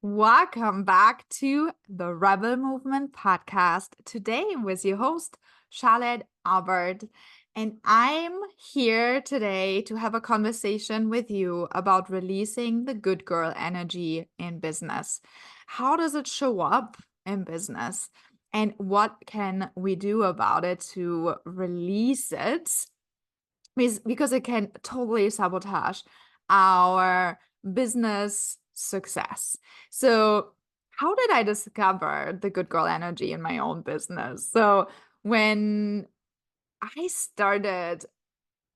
Welcome back to the Rebel Movement podcast. Today with your host, Charlett Albert. And I'm here today to have a conversation with you about releasing the good girl energy in business. How does it show up in business? And what can we do about it to release it? Because it can totally sabotage our business success. So, how did I discover the good girl energy in my own business? So, when I started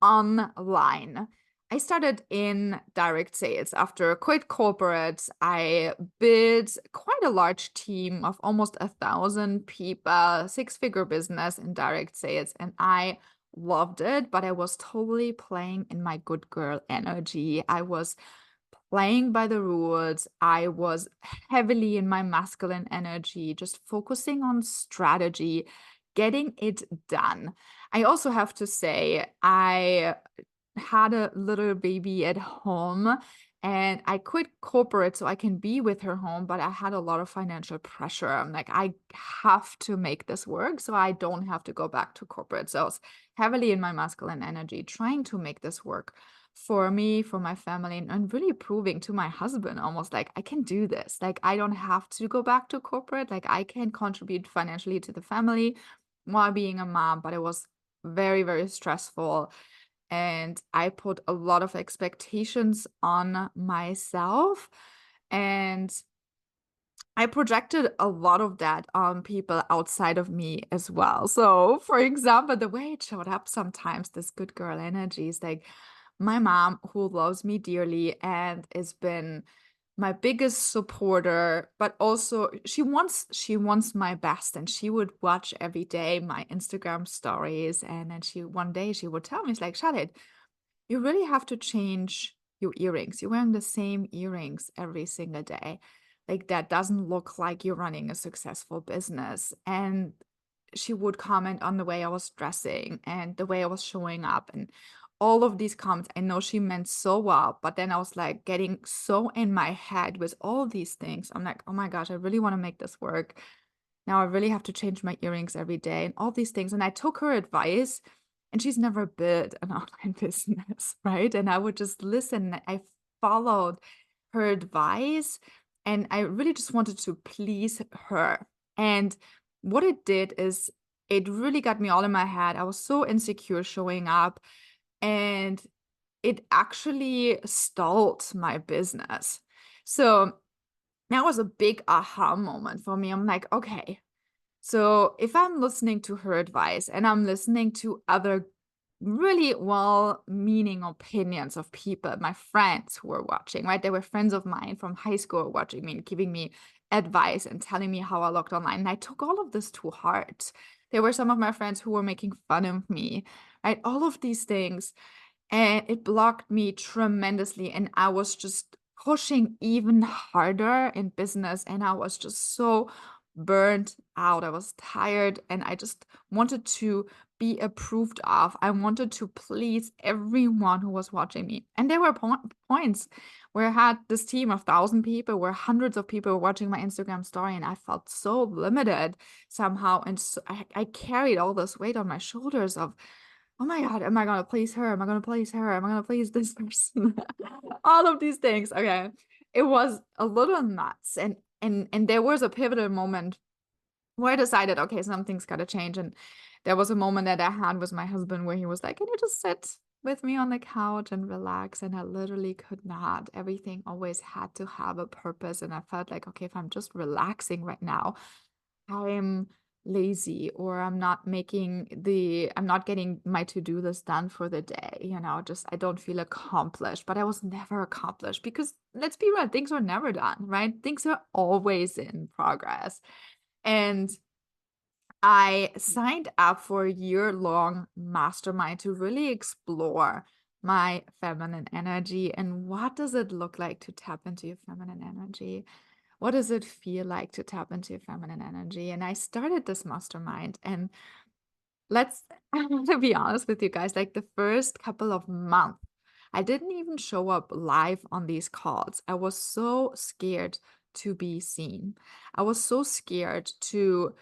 online, I started in direct sales. After I quit corporate, I built quite a large team of almost 1,000 people, six-figure business in direct sales, and I loved it, but I was totally playing in my good girl energy. I was playing by the rules. I was heavily in my masculine energy, just focusing on strategy, getting it done. I also have to say, I had a little baby at home and I quit corporate so I can be with her home, but I had a lot of financial pressure. I'm like, I have to make this work so I don't have to go back to corporate. So I was heavily in my masculine energy, trying to make this work for me, for my family, and really proving to my husband almost like I can do this. Like I don't have to go back to corporate. Like I can contribute financially to the family while being a mom, but it was very, very stressful. And I put a lot of expectations on myself. And I projected a lot of that on people outside of me as well. So, for example, the way it showed up sometimes, this good girl energy is like my mom, who loves me dearly and has been my biggest supporter, but also she wants my best, and she would watch every day my Instagram stories. And then one day she would tell me, it's like, Charlotte, you really have to change your earrings. You're wearing the same earrings every single day. Like that doesn't look like you're running a successful business. And she would comment on the way I was dressing and the way I was showing up and all of these comments. I know she meant so well, but then I was like getting so in my head with all of these things. I'm like, oh my gosh, I really want to make this work. Now I really have to change my earrings every day and all these things. And I took her advice, and she's never built an online business, right? And I would just listen. I followed her advice, and I really just wanted to please her. And what it did is it really got me all in my head. I was so insecure showing up, and it actually stalled my business. So that was a big aha moment for me. I'm like, okay, so if I'm listening to her advice and I'm listening to other really well-meaning opinions of people, my friends who were watching, right? They were friends of mine from high school watching me and giving me advice and telling me how I looked online. And I took all of this to heart. There were some of my friends who were making fun of me, right? All of these things. And it blocked me tremendously. And I was just pushing even harder in business. And I was just so burnt out. I was tired and I just wanted to be approved of. I wanted to please everyone who was watching me. And there were points where I had this team of 1,000 people, where hundreds of people were watching my Instagram story, and I felt so limited somehow. And so I carried all this weight on my shoulders of, oh my God, am I going to please her? Am I going to please her? Am I going to please this person? All of these things. Okay. It was a little nuts. And there was a pivotal moment where I decided, okay, something's got to change. And there was a moment that I had with my husband where he was like, can you just sit with me on the couch and relax? And I literally could not. Everything always had to have a purpose. And I felt like, okay, if I'm just relaxing right now, I'm lazy, or I'm not getting my to-do list done for the day, just I don't feel accomplished. But I was never accomplished because, let's be real, things are never done, right? Things are always in progress. And I signed up for a year-long mastermind to really explore my feminine energy and what does it look like to tap into your feminine energy. What does it feel like to tap into your feminine energy? And I started this mastermind, and I want to be honest with you guys, like the first couple of months, I didn't even show up live on these calls. I was so scared to be seen. I was so scared to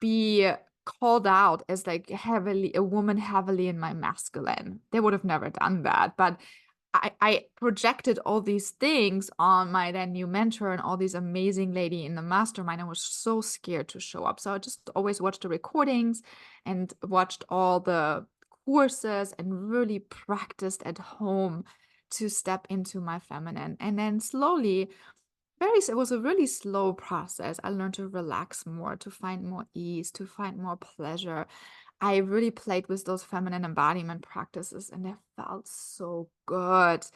be called out as like heavily a woman heavily in my masculine. They would have never done that. But I projected all these things on my then new mentor and all these amazing lady in the mastermind. I was so scared to show up. So I just always watched the recordings and watched all the courses and really practiced at home to step into my feminine. And then slowly, it was a really slow process. I learned to relax more, to find more ease, to find more pleasure. I really played with those feminine embodiment practices and they felt so good.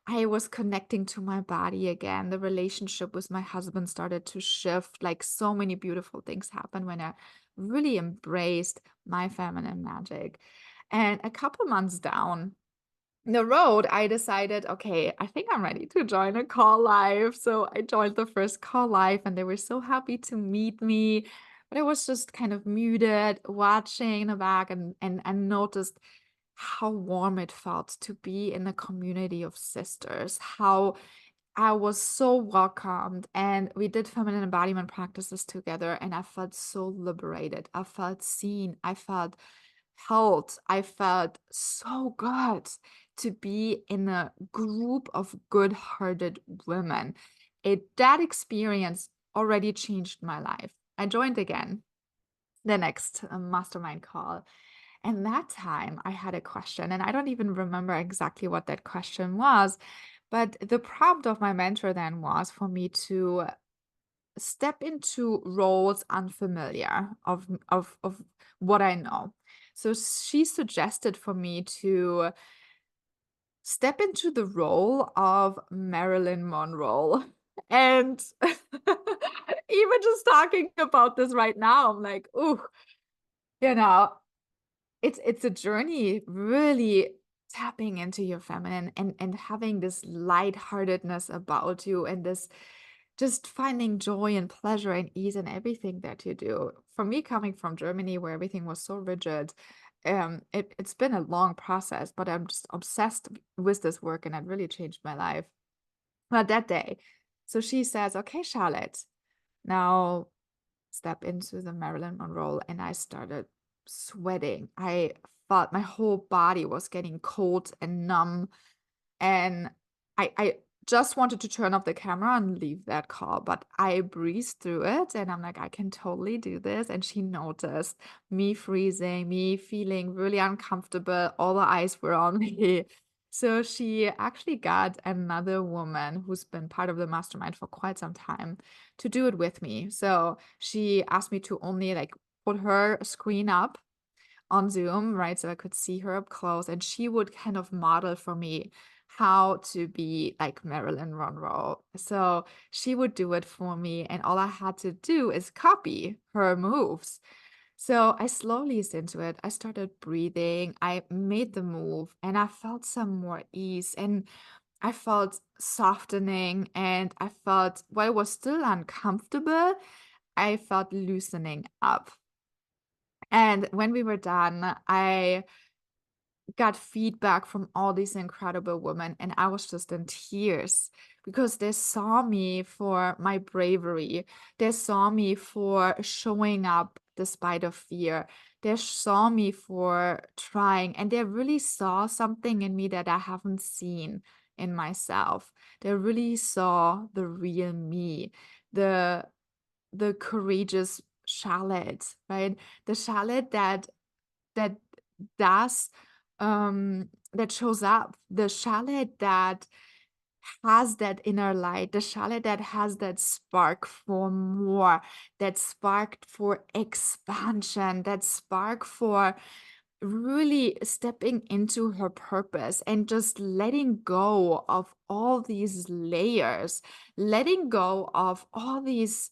I was connecting to my body again. The relationship with my husband started to shift. Like so many beautiful things happened when I really embraced my feminine magic. And a couple months down the road, I decided, okay, I think I'm ready to join a call live. So I joined the first call live and they were so happy to meet me. But I was just kind of muted, watching in the back and noticed how warm it felt to be in a community of sisters, how I was so welcomed. And we did feminine embodiment practices together and I felt so liberated. I felt seen. I felt held. I felt so good to be in a group of good-hearted women. That experience already changed my life. I joined again the next mastermind call. And that time I had a question, and I don't even remember exactly what that question was, but the prompt of my mentor then was for me to step into roles unfamiliar of what I know. So she suggested for me to step into the role of Marilyn Monroe. And even just talking about this right now, I'm like, ooh, you know, it's a journey really tapping into your feminine and having this lightheartedness about you and this just finding joy and pleasure and ease in everything that you do. For me, coming from Germany where everything was so rigid, it's been a long process, but I'm just obsessed with this work and it really changed my life. But that day, so she says, okay, Charlotte, now step into the Marilyn Monroe, and I started sweating. I felt my whole body was getting cold and numb, and I just wanted to turn off the camera and leave that call, but I breezed through it and I'm like, I can totally do this. And she noticed me freezing, me feeling really uncomfortable. All the eyes were on me. So she actually got another woman who's been part of the mastermind for quite some time to do it with me. So she asked me to only like put her screen up on Zoom, right? So I could see her up close and she would kind of model for me how to be like Marilyn Monroe. So she would do it for me and all I had to do is copy her moves. So I slowly eased into it. I started breathing. I made the move and I felt some more ease and I felt softening and I felt, while it was still uncomfortable, I felt loosening up. And when we were done, I got feedback from all these incredible women, and I was just in tears because they saw me for my bravery. They saw me for showing up despite of fear. They saw me for trying, and they really saw something in me that I haven't seen in myself. They really saw the real me, the courageous Charlotte, right? The Charlotte that does that shows up, the Charlotte that has that inner light, the Charlotte that has that spark for more, that spark for expansion, that spark for really stepping into her purpose and just letting go of all these layers, letting go of all these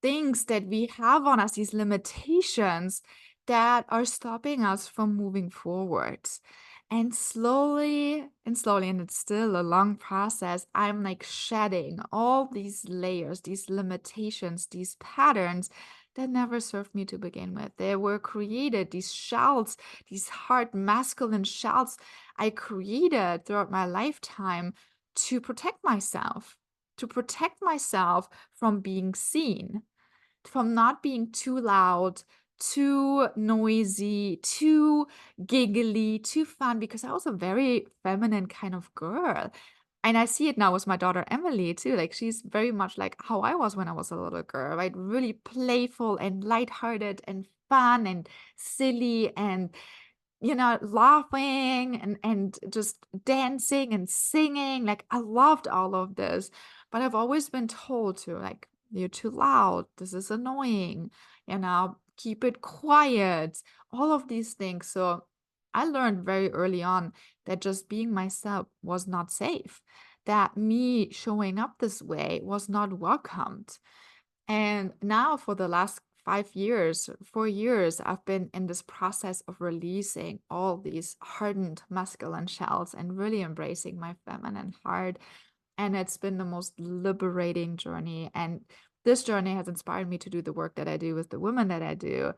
things that we have on us, these limitations that are stopping us from moving forward. And slowly, and it's still a long process, I'm like shedding all these layers, these limitations, these patterns that never served me to begin with. They were created, these shells, these hard masculine shells I created throughout my lifetime to protect myself, to protect myself from being seen, from not being too loud, too noisy, too giggly, too fun, because I was a very feminine kind of girl. And I see it now with my daughter Emily too. Like she's very much like how I was when I was a little girl, right? Really playful and lighthearted and fun and silly and laughing and just dancing and singing. Like I loved all of this, but I've always been told to like, you're too loud. This is annoying, keep it quiet, all of these things. So I learned very early on that just being myself was not safe, that me showing up this way was not welcomed. And now for the last 5 years, 4 years, I've been in this process of releasing all these hardened masculine shells and really embracing my feminine heart. And it's been the most liberating journey. And this journey has inspired me to do the work that I do with the women that I do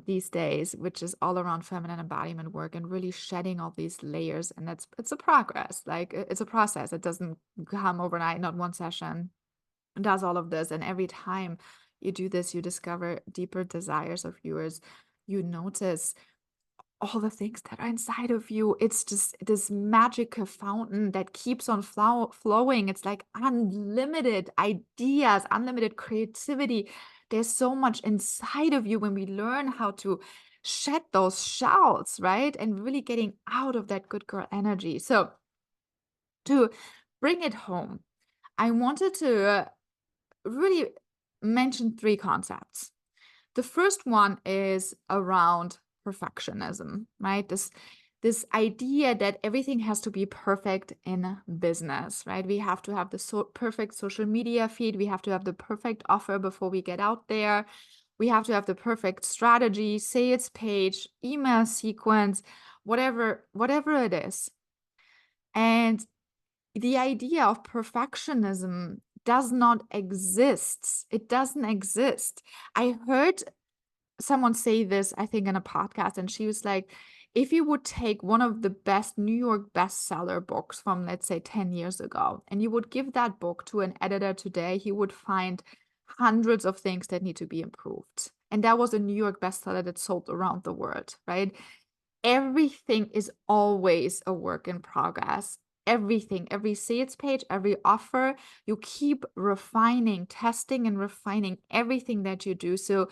these days, which is all around feminine embodiment work and really shedding all these layers. And it's a progress, like it's a process. It doesn't come overnight, not one session does all of this. And every time you do this, you discover deeper desires of yours. You notice all the things that are inside of you. It's just this magical fountain that keeps on flowing. It's like unlimited ideas, unlimited creativity. There's so much inside of you when we learn how to shed those shells, right? And really getting out of that good girl energy. So to bring it home, I wanted to really mention 3 concepts. The first one is around perfectionism, right? This idea that everything has to be perfect in business, right? We have to have the perfect social media feed. We have to have the perfect offer before we get out there. We have to have the perfect strategy, sales page, email sequence, whatever it is. And the idea of perfectionism does not exist. It doesn't exist. I heard someone say this, I think, in a podcast, and she was like, if you would take one of the best New York bestseller books from, let's say, 10 years ago, and you would give that book to an editor today, he would find hundreds of things that need to be improved. And that was a New York bestseller that sold around the world, right? Everything is always a work in progress. Everything, every sales page, every offer, you keep refining, testing and refining everything that you do. So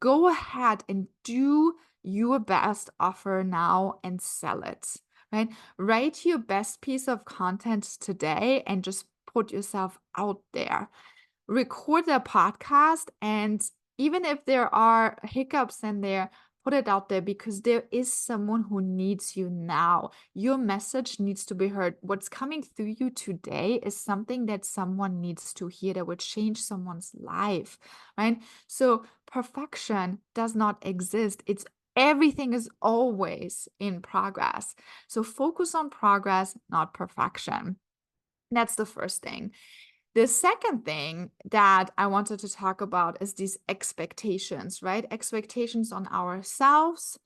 go ahead and do your best offer now and sell it, right? Write your best piece of content today and just put yourself out there. Record a podcast, and even if there are hiccups in there, put it out there, because there is someone who needs you now. Your message needs to be heard. What's coming through you today is something that someone needs to hear, that would change someone's life, right? So perfection does not exist. Everything is always in progress. So focus on progress, not perfection. That's the first thing. The second thing that I wanted to talk about is these expectations, right? Expectations on ourselves,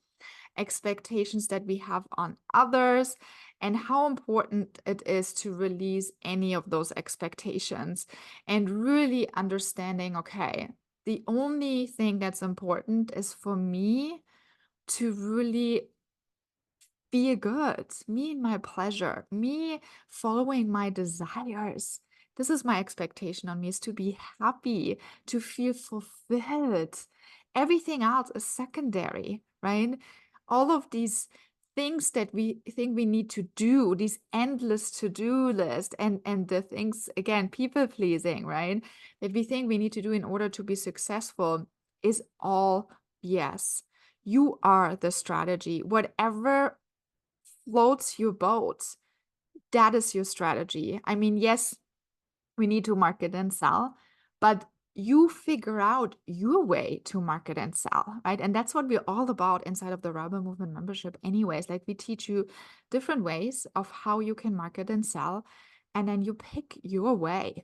expectations that we have on others, and how important it is to release any of those expectations and really understanding, okay, the only thing that's important is for me to really feel good, me and my pleasure, me following my desires. This is my expectation on me, is to be happy, to feel fulfilled. Everything else is secondary, right? All of these things that we think we need to do, these endless to-do list, and the things, again, people pleasing, right? That we think we need to do in order to be successful is all BS. You are the strategy. Whatever floats your boat, that is your strategy. I mean, yes, we need to market and sell, but you figure out your way to market and sell, right? And that's what we're all about inside of the Rebel Movement membership anyways. Like, we teach you different ways of how you can market and sell, and then you pick your way.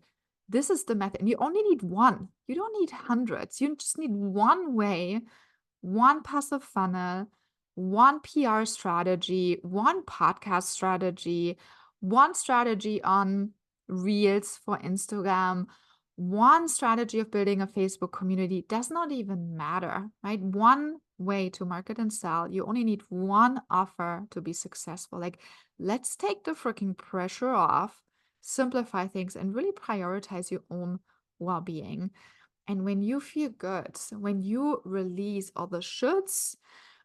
This is the method. And you only need one. You don't need hundreds. You just need one way, one passive funnel, one PR strategy, one podcast strategy, one strategy on reels for Instagram, one strategy of building a Facebook community does not even matter, right? One way to market and sell. You only need one offer to be successful. Like, let's take the freaking pressure off, simplify things, and really prioritize your own well-being. And when you feel good, when you release all the shoulds,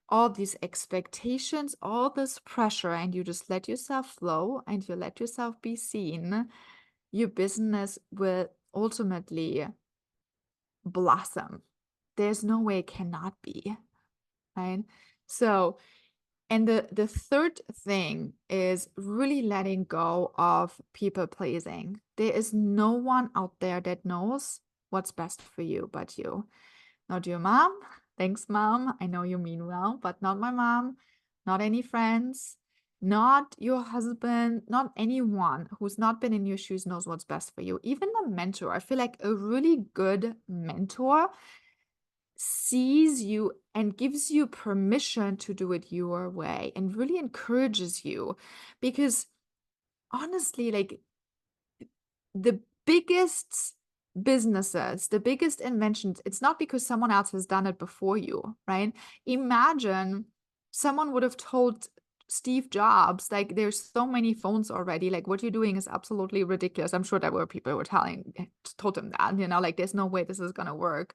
all these expectations, all this pressure, and you just let yourself flow and you let yourself be seen, your business will ultimately blossom. There's no way it cannot be, right? So, and the third thing is really letting go of people pleasing. There is no one out there that knows what's best for you but you. Not your mom. Thanks, mom. I know you mean well, but not my mom, not any friends, not your husband, not anyone who's not been in your shoes knows what's best for you. Even a mentor. I feel like a really good mentor sees you and gives you permission to do it your way and really encourages you. Because honestly, like, the biggest businesses, the biggest inventions, it's not because someone else has done it before you, right? Imagine someone would have told Steve Jobs, like, there's so many phones already, like, what you're doing is absolutely ridiculous. I'm sure there were people who were told him that, like, there's no way this is gonna work.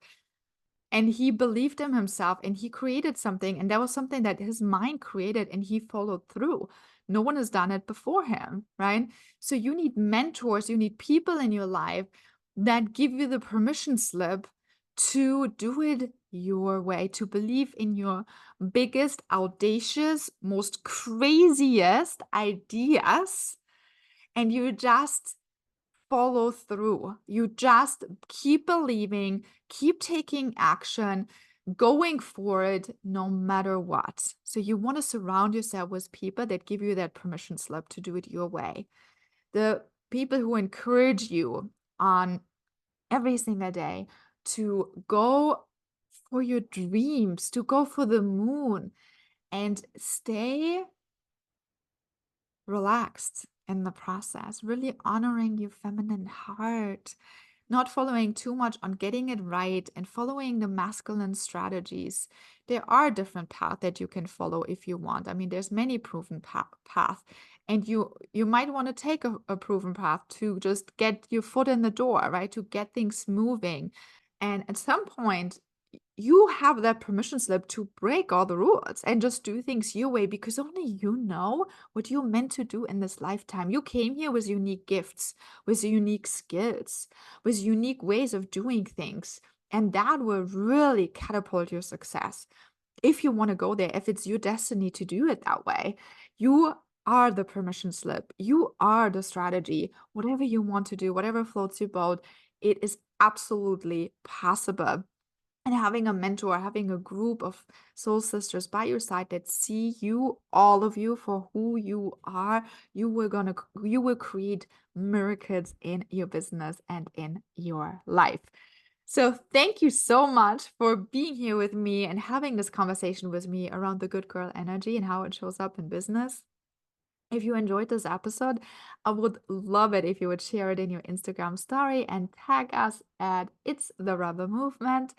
And he believed in himself and he created something, and that was something that his mind created and he followed through. No one has done it before him, right? So you need mentors, you need people in your life that give you the permission slip to do it your way, to believe in your biggest, audacious, most craziest ideas, and you just follow through. You just keep believing, keep taking action, going for it no matter what. So you want to surround yourself with people that give you that permission slip to do it your way. The people who encourage you on every single day to go for your dreams, to go for the moon, and stay relaxed in the process, really honoring your feminine heart, not following too much on getting it right and following the masculine strategies. There are different paths that you can follow if you want. I mean, there's many proven paths, and you might want to take a proven path to just get your foot in the door, right? To get things moving. And at some point, you have that permission slip to break all the rules and just do things your way, because only you know what you're meant to do in this lifetime. You came here with unique gifts, with unique skills, with unique ways of doing things. And that will really catapult your success. If you want to go there, if it's your destiny to do it that way, you are the permission slip. You are the strategy. Whatever you want to do, whatever floats your boat, it is absolutely possible. And having a mentor, having a group of soul sisters by your side that see you, all of you, for who you are, you will create miracles in your business and in your life. So thank you so much for being here with me and having this conversation with me around the good girl energy and how it shows up in business. If you enjoyed this episode, I would love it if you would share it in your Instagram story and tag us at It's the Rebel Movement.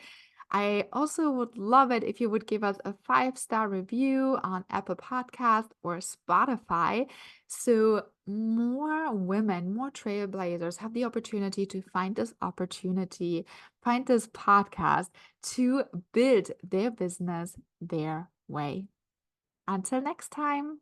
I also would love it if you would give us a 5-star review on Apple Podcast or Spotify, so more women, more trailblazers have the opportunity to find this podcast to build their business their way. Until next time.